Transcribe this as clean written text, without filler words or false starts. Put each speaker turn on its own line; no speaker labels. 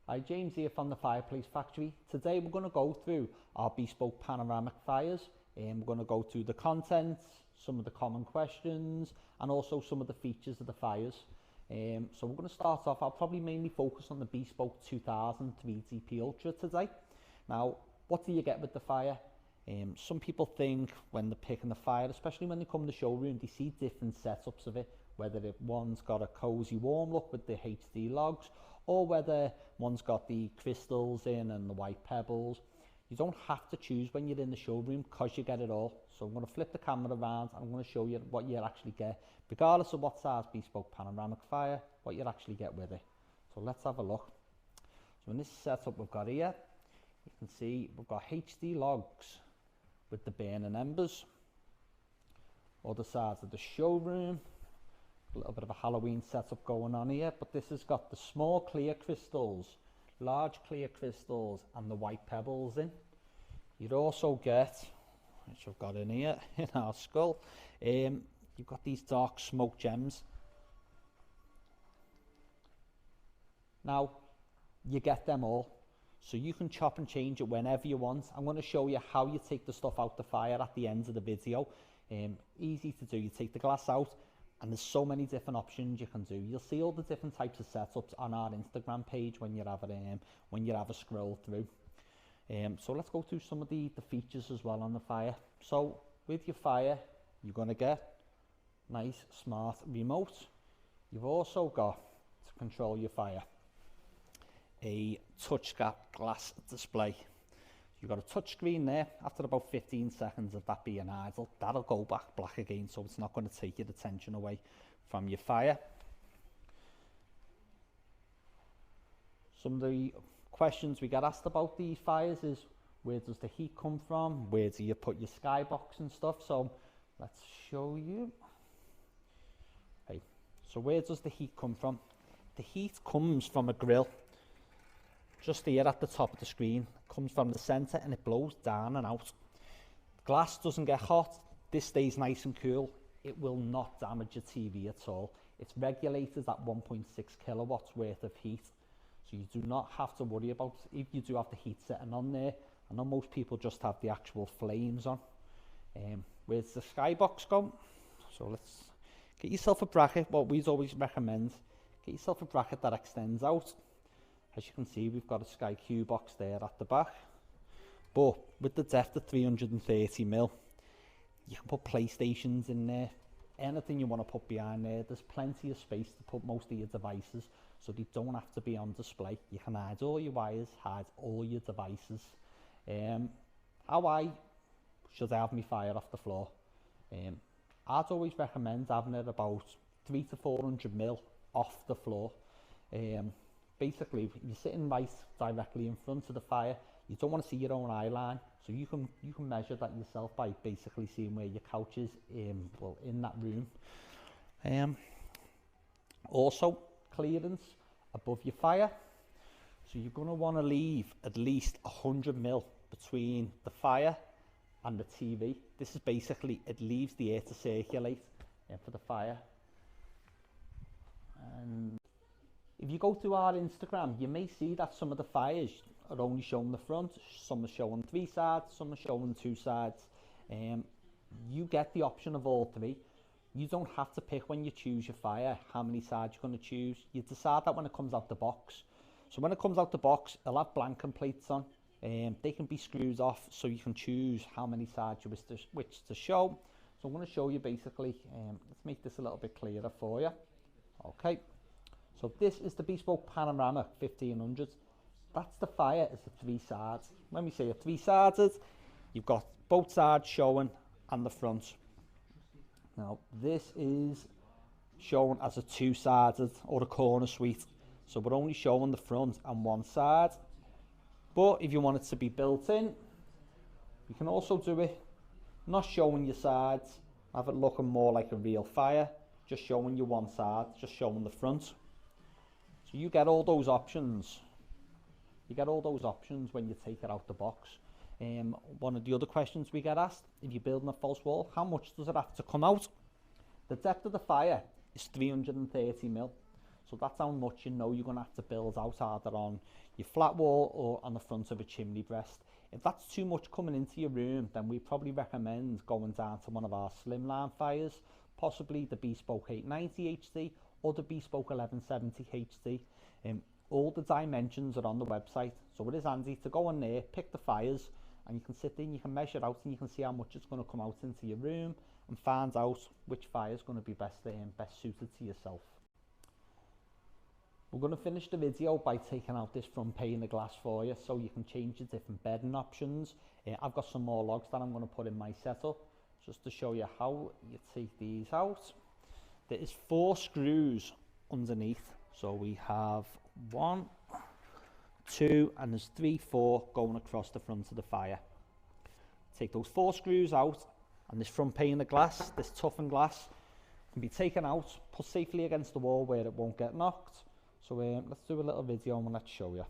Hi, James here from the Fireplace Factory. Today we're going to go through our bespoke panoramic fires and we're going to go through the contents, some of the common questions and also some of the features of the fires. So we're going to start off, I'll probably mainly focus on the bespoke 2000 3GP Ultra today. Now, what do you get with the fire? Some people think when they're picking the fire, especially when they come to the showroom, they see different setups of it, whether one's got a cozy warm look with the HD logs, or whether one's got the crystals in and the white pebbles. You don't have to choose when you're in the showroom because you get it all. So I'm going to flip the camera around and I'm going to show you what you actually get, regardless of what size bespoke panoramic fire, what you actually get with it. So let's have a look. So in this setup we've got here, you can see we've got HD logs with the burning embers. Other sides of the showroom, a little bit of a Halloween setup going on here, but this has got the small clear crystals, large clear crystals and the white pebbles in. You'd also get, which I've got in here in our skull, you've got these dark smoke gems. Now you get them all, so you can chop and change it whenever you want. I'm going to show you how you take the stuff out the fire at the end of the video. Easy to do. You take the glass out and there's so many different options you can do. You'll see all the different types of setups on our Instagram page when you have a scroll through. So let's go through some of the features as well on the fire. So with your fire, you're going to get nice smart remote. You've also got, to control your fire, a touch glass display. You've got a touch screen there. After about 15 seconds of that being idle, that'll go back black again, so it's not going to take your attention away from your fire. Some of the questions we get asked about these fires is, where does the heat come from? Where do you put your skybox and stuff? So let's show you. Okay, so where does the heat come from? The heat comes from a grill just here at the top of the screen. Comes from the center and it blows down and out. Glass doesn't get hot, this stays nice and cool. It will not damage your TV at all. It's regulated at 1.6 kilowatts worth of heat, so you do not have to worry about if you do have the heat setting on there. I know most people just have the actual flames on. Where's the skybox go? So let's get yourself a bracket. What we'd always recommend, get yourself a bracket that extends out. As you can see, we've got a Sky Q box there at the back, but with the depth of 330mm, you can put PlayStations in there, anything you want to put behind there. There's plenty of space to put most of your devices, so they don't have to be on display. You can hide all your wires, hide all your devices. How should I have my fire off the floor? I'd always recommend having it about 300 to 400mm off the floor. Basically, you're sitting right directly in front of the fire. You don't want to see your own eye line, so you can measure that yourself by basically seeing where your couch is in that room. Also, clearance above your fire. So you're going to want to leave at least 100mm between the fire and the TV. This is basically, it leaves the air to circulate for the fire. And if you go to our Instagram, you may see that some of the fires are only showing the front, some are showing 3 sides, some are showing 2 sides. You get the option of all 3. You don't have to pick when you choose your fire how many sides you're going to choose. You decide that when it comes out the box. So when it comes out the box, it'll have blanket plates on. They can be screwed off, so you can choose how many sides you wish to show. So I'm going to show you basically, let's make this a little bit clearer for you. Okay. So this is the bespoke panoramic 1500. That's the fire, it's the 3 sides. When we say a 3-sided, you've got both sides showing and the front. Now this is shown as a 2-sided or a corner suite. So we're only showing the front and one side. But if you want it to be built in, you can also do it not showing your sides, have it looking more like a real fire, just showing you one side, just showing the front. So you get all those options. You get all those options when you take it out the box. One of the other questions we get asked, if you're building a false wall, how much does it have to come out? The depth of the fire is 330mm. So that's how much you know you're going to have to build out either on your flat wall or on the front of a chimney breast. If that's too much coming into your room, then we probably recommend going down to one of our slimline fires, possibly the Bespoke 890 HD or the Bespoke 1170 HD. All the dimensions are on the website, so it is handy to go on there, pick the fires, and you can sit in, you can measure out, and you can see how much it's going to come out into your room and find out which fire is going to be best suited to yourself. We're going to finish the video by taking out this front pane of glass for you so you can change the different bedding options. I've got some more logs that I'm going to put in my setup just to show you how you take these out. There is 4 screws underneath, so we have 1, 2, and there's 3, 4 going across the front of the fire. Take those 4 screws out, and this front pane of glass, this toughened glass, can be taken out, put safely against the wall where it won't get knocked. So let's do a little video and let's show you.